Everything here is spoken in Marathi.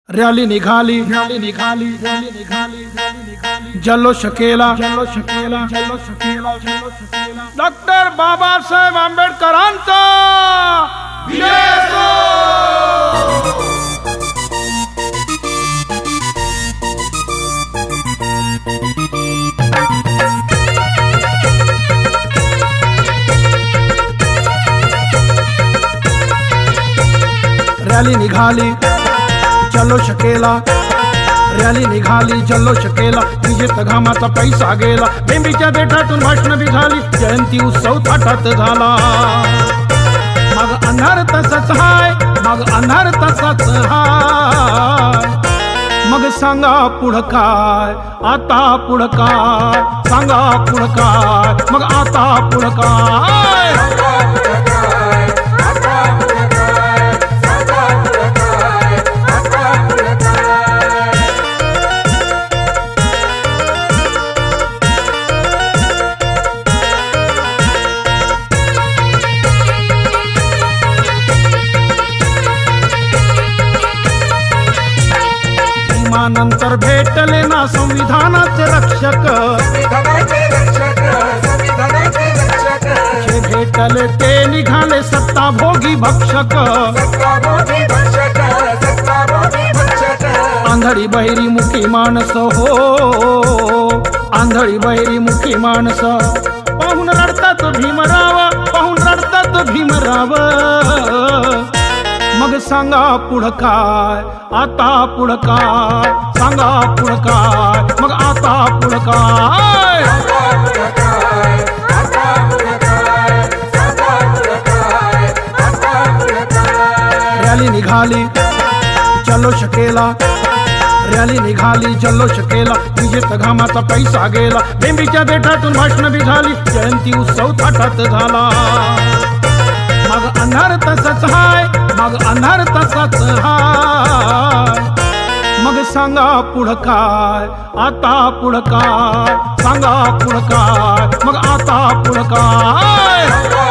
रॅली निघाली जल्लोष केला डॉक्टर बाबासाहेब आंबेडकरांचा विजय असो। रॅली निघाली जल्लोष केला, रॅली निघाली जल्लोष केला, विजेत घामाचा पैसा गेला, बेंबीच्या देठातून भाषण बी झाली, जयंती उत्सव थाटात झाला। मग अंधार तसाच हाय, मग अंधार तसाच हाय, मग सांगा पुढं काय, आता पुढं काय, सांगा पुढं काय, मग आता पुढं काय। नंतर भेटले ना संविधानाचे रक्षक, जे भेटले ते निघाले सत्ता भोगी भक्षक। आंधळी बहिरी मुखी माणस हो, आंधळी बहिरी मुखी माणस, पाहून रडतात भीमराव, पाहून रडतात भीमराव। मग सांगा पुढं काय, आता पुढं काय, सांगा पुढं काय, मग आता पुढं काय। रॅली निघाली जल्लोष केला, रॅली निघाली जल्लोष केला, विजेत घामाचा पैसा गेला, बेंबीच्या देठातून भाषण बी झाली, जयंती उत्सव थाटात झाला। मग अंधार तसाच हाय, मग अंधार तसाच हाय, मग सांगा पुढं काय, आता पुढं काय, सांगा पुढं काय, मग आता पुढं काय।